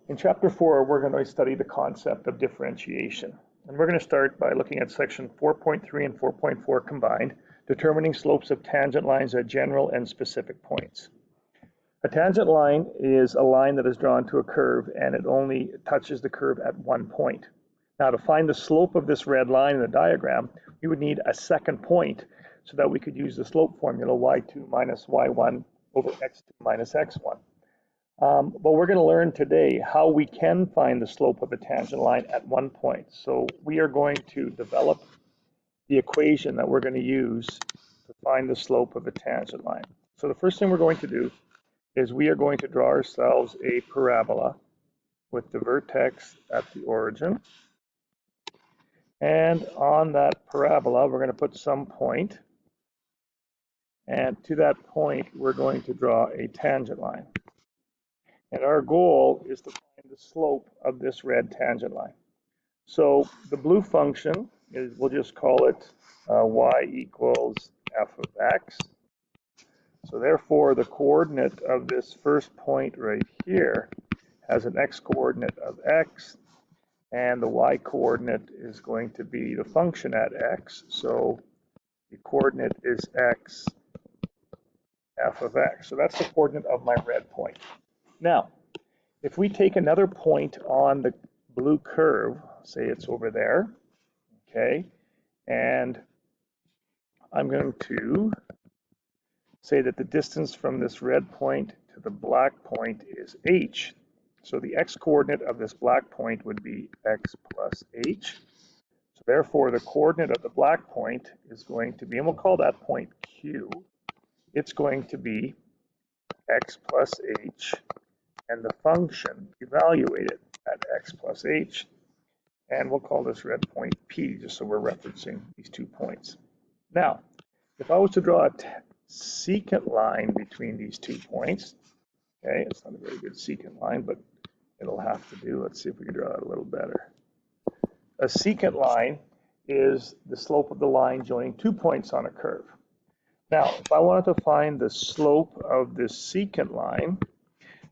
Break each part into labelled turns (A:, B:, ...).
A: In Chapter 4, we're going to study the concept of differentiation. And we're going to start by looking at section 4.3 and 4.4 combined, determining slopes of tangent lines at general and specific points. A tangent line is a line that is drawn to a curve and it only touches the curve at one point. Now, to find the slope of this red line in the diagram, we would need a second point so that we could use the slope formula y2 minus y1 over x2 minus x1. But we're going to learn today how we can find the slope of a tangent line at one point. So we are going to develop the equation that we're going to use to find the slope of a tangent line. So the first thing we're going to do is we are going to draw ourselves a parabola with the vertex at the origin. And on that parabola, we're going to put some point. And to that point, we're going to draw a tangent line. And our goal is to find the slope of this red tangent line. So the blue function is, we'll just call it y equals f of x. So therefore, the coordinate of this first point right here has an x coordinate of x, and the y coordinate is going to be the function at x. So the coordinate is x f of x. So that's the coordinate of my red point. Now, if we take another point on the blue curve, say it's over there, okay, and I'm going to say that the distance from this red point to the black point is h. So the x-coordinate of this black point would be x plus h. So therefore, the coordinate of the black point is going to be, and we'll call that point Q, it's going to be x plus h, and the function evaluated at x plus h, and we'll call this red point P, just so we're referencing these 2 points. Now, if I was to draw a secant line between these 2 points, okay, it's not a very good secant line, but it'll have to do. Let's see if we can draw that a little better. A secant line is the slope of the line joining 2 points on a curve. Now, if I wanted to find the slope of this secant line,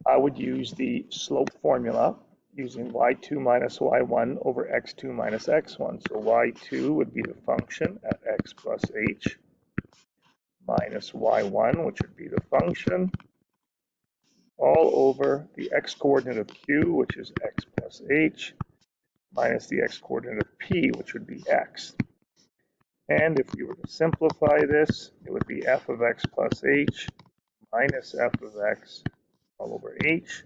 A: I would use the slope formula using y2 minus y1 over x2 minus x1. So y2 would be the function at x plus h minus y1, which would be the function, all over the x-coordinate of q, which is x plus h, minus the x-coordinate of p, which would be x. And if we were to simplify this, it would be f of x plus h minus f of x all over h,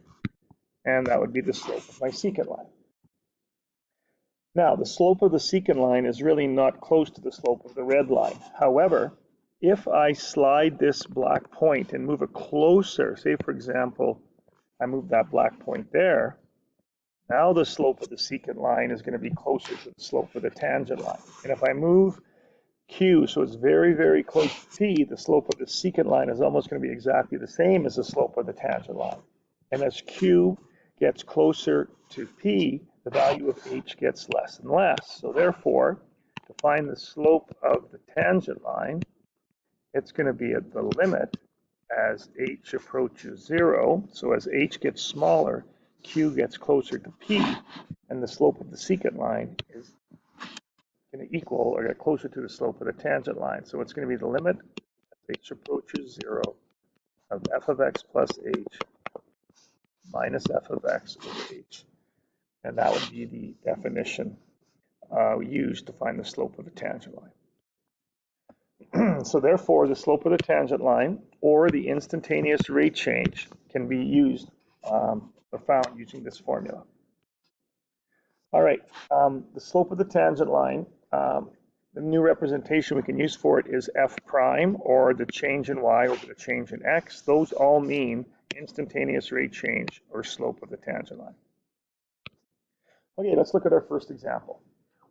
A: and that would be the slope of my secant line. Now, the slope of the secant line is really not close to the slope of the red line. However, if I slide this black point and move it closer, say for example, I move that black point there, now the slope of the secant line is going to be closer to the slope of the tangent line. And if I move Q, so it's very, very close to P, the slope of the secant line is almost going to be exactly the same as the slope of the tangent line. And as Q gets closer to P, the value of H gets less and less. So therefore, to find the slope of the tangent line, it's going to be at the limit as H approaches 0. So as H gets smaller, Q gets closer to P, and the slope of the secant line is going to equal or get closer to the slope of the tangent line. So it's going to be the limit as H approaches 0 of f of x plus h minus f of x over h. And that would be the definition used to find the slope of the tangent line. So therefore, the slope of the tangent line or the instantaneous rate change can be used or found using this formula. All right, the slope of the tangent line, the new representation we can use for it is f prime, or the change in y over the change in x. Those all mean instantaneous rate change or slope of the tangent line. Okay, let's look at our first example.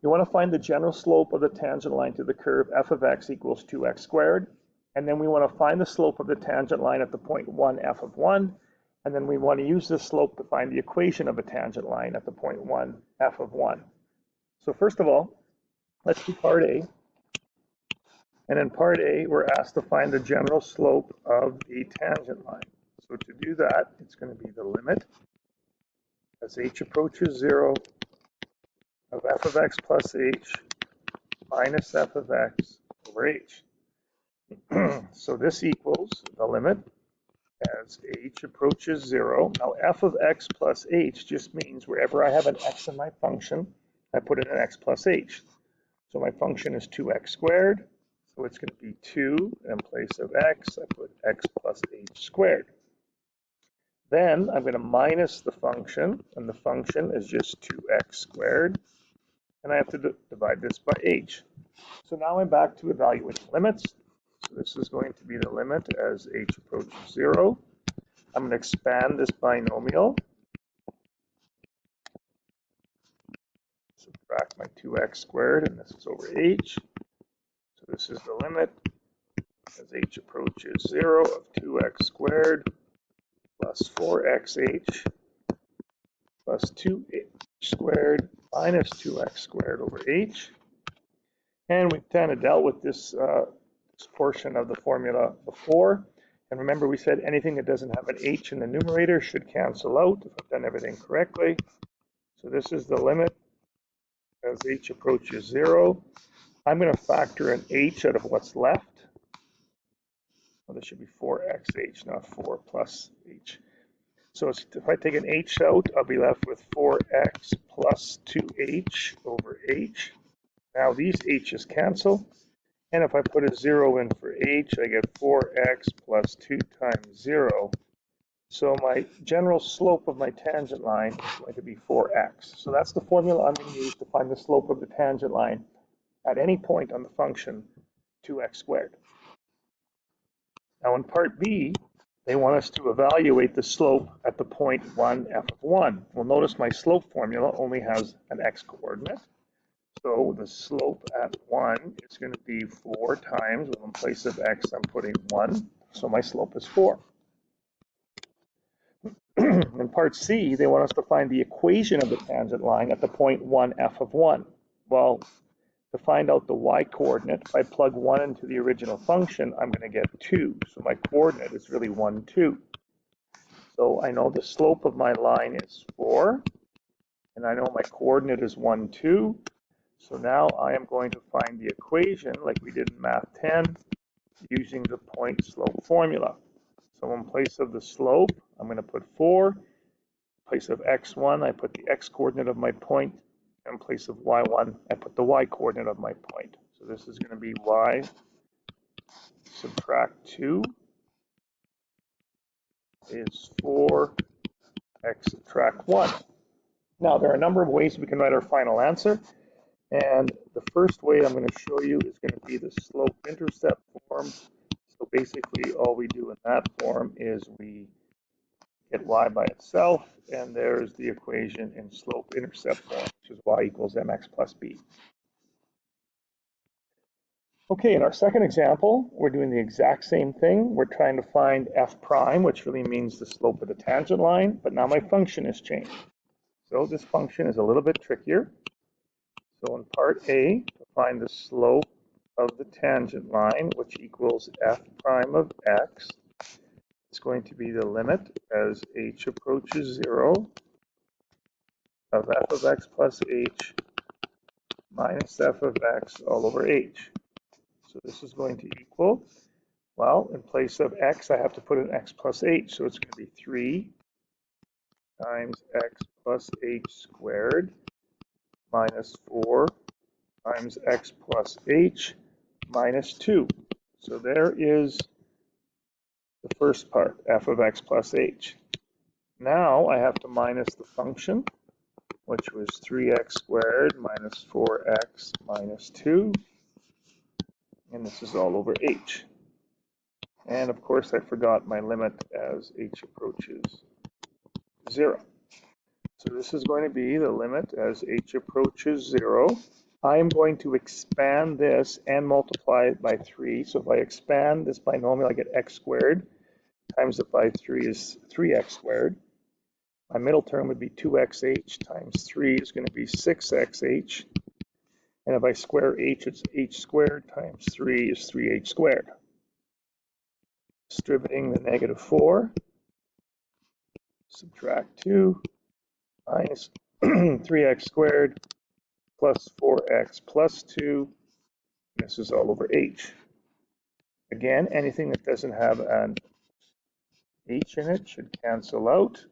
A: We want to find the general slope of the tangent line to the curve f of x equals 2x squared. And then we want to find the slope of the tangent line at the point 1, f of 1. And then we want to use this slope to find the equation of a tangent line at the point 1, f of 1. So first of all, let's do part A. And in part A, we're asked to find the general slope of the tangent line. So to do that, it's going to be the limit as h approaches 0 of f of x plus h minus f of x over h. So this equals the limit as h approaches 0. Now f of x plus h just means wherever I have an x in my function, I put in an x plus h. So my function is 2x squared. So it's going to be 2 in place of x. I put x plus h squared. Then I'm going to minus the function, and the function is just 2x squared. And I have to divide this by h. So now I'm back to evaluating limits. So this is going to be the limit as h approaches 0. I'm going to expand this binomial. Subtract my 2x squared, and this is over h. So this is the limit as h approaches 0 of 2x squared plus 4xh plus 2h squared minus 2x squared over h. And we've kind of dealt with this portion of the formula before. And remember, we said anything that doesn't have an h in the numerator should cancel out if I've done everything correctly. So this is the limit as h approaches 0. I'm going to factor an h out of what's left. Well, this should be 4xh, not 4 plus h. So if I take an h out, I'll be left with 4x plus 2h over h. Now these h's cancel. And if I put a 0 in for h, I get 4x plus 2 times 0. So my general slope of my tangent line is going to be 4x. So that's the formula I'm going to use to find the slope of the tangent line at any point on the function 2x squared. Now in part B, they want us to evaluate the slope at the point 1, f of 1. Well, notice my slope formula only has an x coordinate. So the slope at 1 is going to be 4 times, well, in place of x, I'm putting 1. So my slope is 4. In part C, they want us to find the equation of the tangent line at the point 1, f of 1. Well, to find out the y-coordinate, if I plug 1 into the original function, I'm going to get 2. So my coordinate is really 1, 2. So I know the slope of my line is 4, and I know my coordinate is 1, 2. So now I am going to find the equation like we did in Math 10 using the point slope formula. So in place of the slope, I'm going to put 4. In place of x1, I put the x coordinate of my point. In place of y1, I put the y coordinate of my point. So this is going to be y subtract 2 is 4 x subtract 1. Now there are a number of ways we can write our final answer. And the first way I'm going to show you is going to be the slope-intercept form. So basically all we do in that form is we get y by itself, and there's the equation in slope-intercept form, which is y equals mx plus b. Okay, in our second example, we're doing the exact same thing. We're trying to find f prime, which really means the slope of the tangent line, but now my function has changed. So this function is a little bit trickier. So in part A, to find the slope of the tangent line, which equals f prime of x, it's going to be the limit as h approaches 0 of f of x plus h minus f of x all over h. So this is going to equal, well, in place of x, I have to put an x plus h. So it's going to be 3 times x plus h squared minus 4 times x plus h minus 2. So there is the first part, f of x plus h. Now I have to minus the function, which was 3x squared minus 4x minus 2. And this is all over h. And of course, I forgot my limit as h approaches 0. So this is going to be the limit as h approaches 0. I am going to expand this and multiply it by 3. So if I expand this binomial, I get x squared times it by 3 is 3x squared. My middle term would be 2xh times 3 is going to be 6xh. And if I square h, it's h squared times 3 is 3h squared. Distributing the negative 4, subtract 2, minus 3x squared plus 4x plus 2. This is all over h. Again, anything that doesn't have an h in it should cancel out.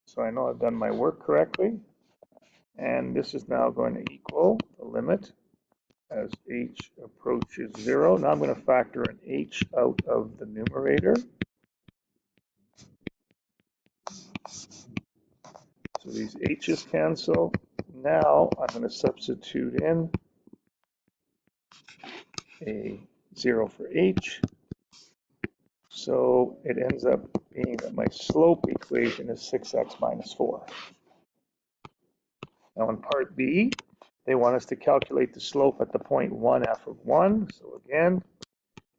A: So I know I've done my work correctly. And this is now going to equal the limit as h approaches 0. Now I'm going to factor an h out of the numerator. So these h's cancel. Now I'm going to substitute in a 0 for h. So it ends up being that my slope equation is 6x minus 4. Now in part B, they want us to calculate the slope at the point 1, f of 1. So again,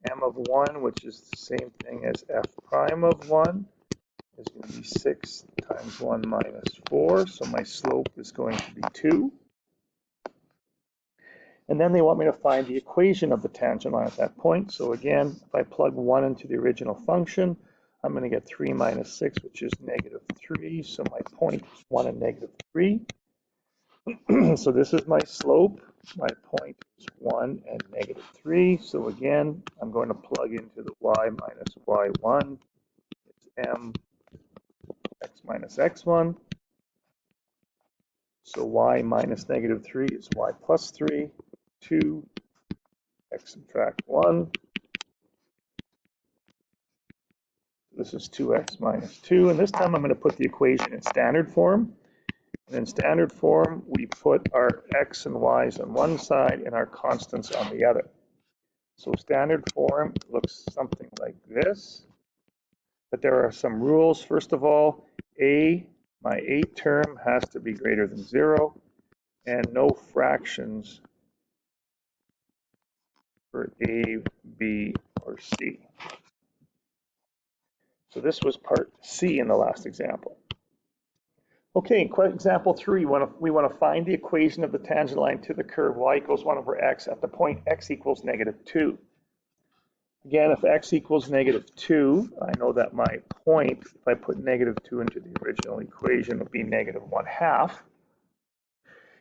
A: m of 1, which is the same thing as f prime of 1, is going to be 6 times 1 minus 4. So my slope is going to be 2. And then they want me to find the equation of the tangent line at that point. So again, if I plug 1 into the original function, I'm going to get 3 minus 6, which is negative 3. So my point is 1 and negative 3. So this is my slope. My point is 1 and negative 3. So again, I'm going to plug into the y minus y1. It's m x minus x1. So y minus negative 3 is y plus 3. 2, x subtract 1. This is 2x minus 2. And this time I'm going to put the equation in standard form. And in standard form, we put our x and y's on one side and our constants on the other. So standard form looks something like this. But there are some rules. First of all, my a term has to be greater than 0, and no fractions for a, b, or c. So this was part C in the last example. Okay, example 3, we want to find the equation of the tangent line to the curve y equals 1 over x at the point x equals negative 2. Again, if x equals negative 2, I know that my point, if I put negative 2 into the original equation, would be negative 1/2.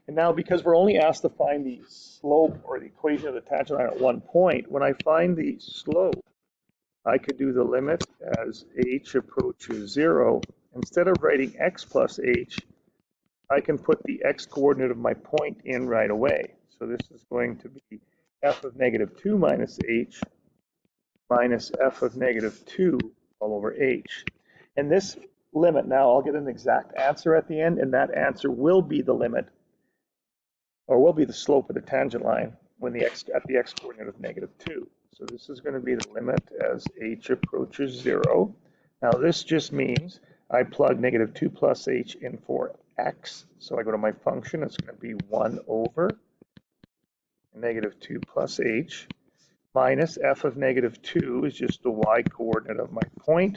A: And now, because we're only asked to find the slope or the equation of the tangent line at one point, when I find the slope, I could do the limit as h approaches 0. Instead of writing x plus h, I can put the x coordinate of my point in right away. So this is going to be f of negative 2 minus h minus f of negative 2 all over h. And this limit, now I'll get an exact answer at the end, and that answer will be the limit, or will be the slope of the tangent line when the x at the x coordinate of negative 2. So this is going to be the limit as h approaches 0. Now this just means I plug negative 2 plus h in for x. So I go to my function, it's going to be 1 over negative 2 plus h minus f of negative 2 is just the y coordinate of my point.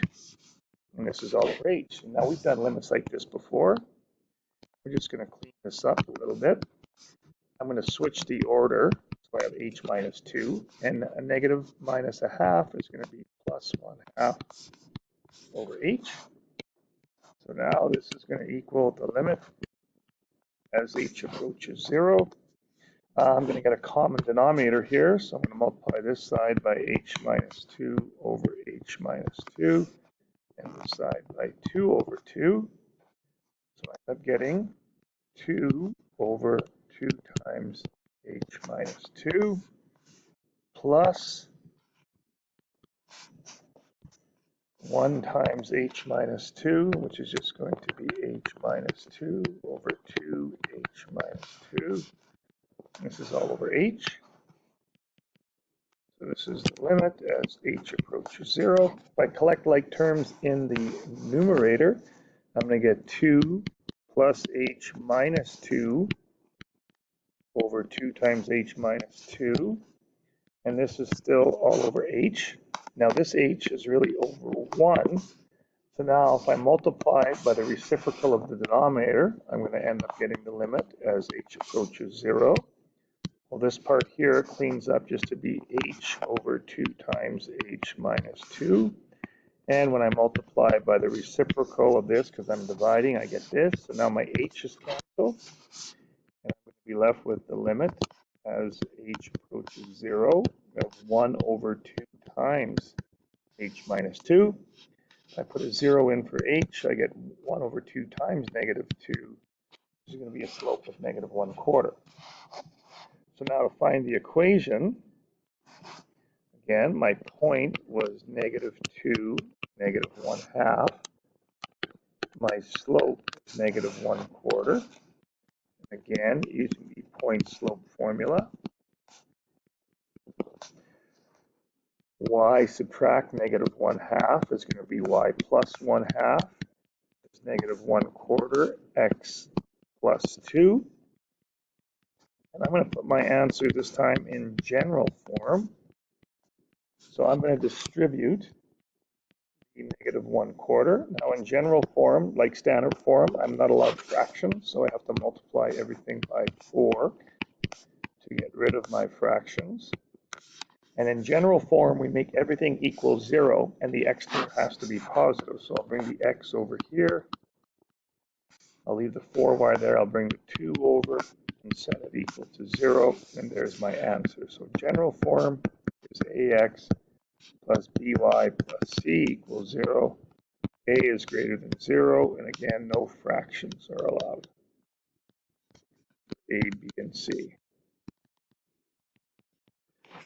A: And this is all over h. And now we've done limits like this before. We're just going to clean this up a little bit. I'm going to switch the order. So I have h minus 2. And a negative minus 1/2 is going to be plus 1/2 over h. So now this is going to equal the limit as h approaches 0. I'm going to get a common denominator here, so I'm going to multiply this side by h minus 2 over h minus 2, and this side by 2 over 2. So I end up getting 2 over 2 times h minus 2 plus 1 times h minus 2, which is just going to be h minus 2 over 2h minus 2. This is all over h. So this is the limit as h approaches 0. If I collect like terms in the numerator, I'm going to get 2 plus h minus 2 over 2 times h minus 2. And this is still all over h. Now this h is really over 1. So now if I multiply by the reciprocal of the denominator, I'm going to end up getting the limit as h approaches 0. Well, this part here cleans up just to be h over 2 times h minus 2. And when I multiply by the reciprocal of this, because I'm dividing, I get this. So now my h is canceled. And I'm going to be left with the limit as h approaches 0 of 1 over 2 times h minus 2. If I put a 0 in for h, I get 1 over 2 times negative 2. This is going to be a slope of negative 1/4. So now to find the equation, again, my point was negative 2, negative 1/2. My slope is negative 1/4. Again, using the point slope formula, y subtract negative 1/2 is going to be y plus 1/2. It's negative 1/4 x plus 2. And I'm going to put my answer this time in general form. So I'm going to distribute the negative 1/4. Now in general form, like standard form, I'm not allowed fractions, so I have to multiply everything by 4 to get rid of my fractions. And in general form, we make everything equal 0, and the x term has to be positive. So I'll bring the x over here. I'll leave the 4y there. I'll bring the 2 over and set it equal to 0, and there's my answer. So general form is ax plus by plus c equals 0. A is greater than 0, and again, no fractions are allowed. A, B, and C.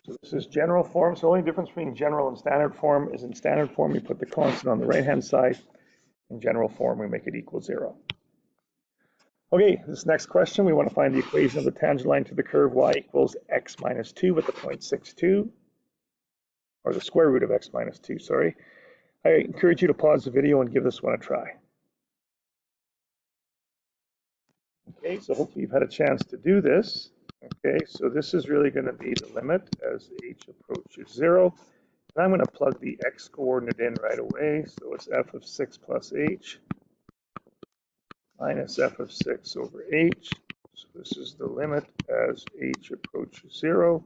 A: So this is general form. So the only difference between general and standard form is in standard form, we put the constant on the right-hand side. In general form, we make it equal 0. Okay, this next question, we want to find the equation of the tangent line to the curve y equals x minus 2 with the point 6,2, or the square root of x minus 2, sorry. I encourage you to pause the video and give this one a try. Okay, so hopefully you've had a chance to do this. Okay, so this is really going to be the limit as h approaches 0. And I'm going to plug the x coordinate in right away. So it's f of 6 plus h minus f of 6 over h. So this is the limit as h approaches 0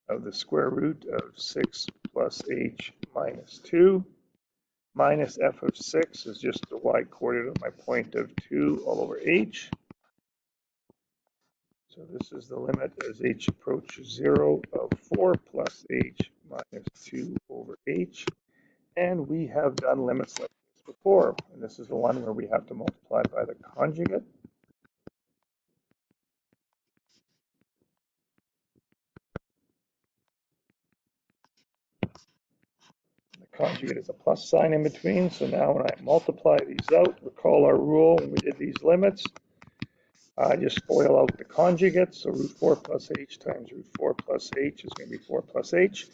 A: of the square root of 6 plus h minus 2. Minus f of 6 is just the y coordinate of my point of 2 all over h. So this is the limit as h approaches 0 of 4 plus h minus 2 over h. And we have done limits like this before. And this is the one where we have to multiply by the conjugate. The conjugate is a plus sign in between. So now when I multiply these out, recall our rule when we did these limits. Just FOIL out the conjugate. So root 4 plus h times root 4 plus h is going to be 4 plus h.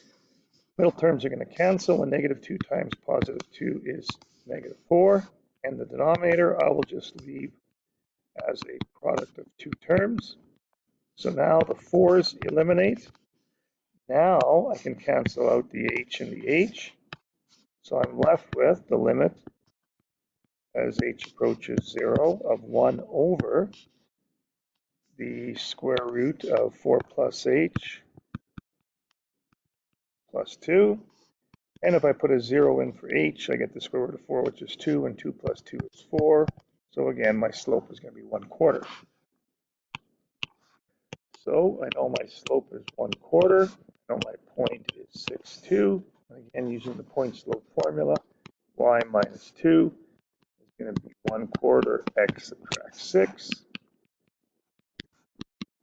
A: Middle terms are going to cancel, and negative 2 times positive 2 is negative 4. And the denominator I will just leave as a product of 2 terms. So now the 4's eliminate. Now I can cancel out the h and the h. So I'm left with the limit as h approaches 0 of 1 over the square root of 4 plus h plus 2. And if I put a 0 in for h, I get the square root of 4, which is 2, and 2 plus 2 is 4. So again, my slope is going to be 1/4. So I know my slope is 1/4. I know my point is 6,2. Again, using the point slope formula, y minus 2 is going to be 1/4 x subtract 6.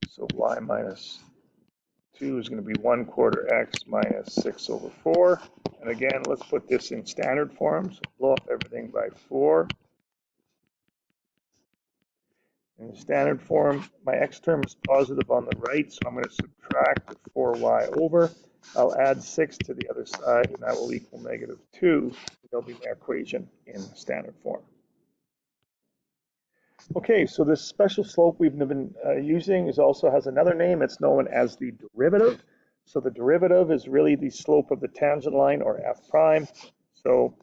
A: So y minus 2 is going to be 1/4 x minus 6 over 4. And again, let's put this in standard form. So blow up everything by 4. In standard form, my x term is positive on the right, so I'm going to subtract the 4y over. I'll add 6 to the other side, and that will equal negative 2. That'll be my equation in standard form. Okay, so this special slope we've been using also has another name. It's known as the derivative. So the derivative is really the slope of the tangent line, or f prime. So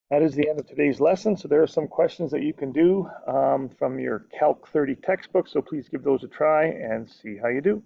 A: that is the end of today's lesson. So there are some questions that you can do from your Calc 30 textbook. So please give those a try and see how you do.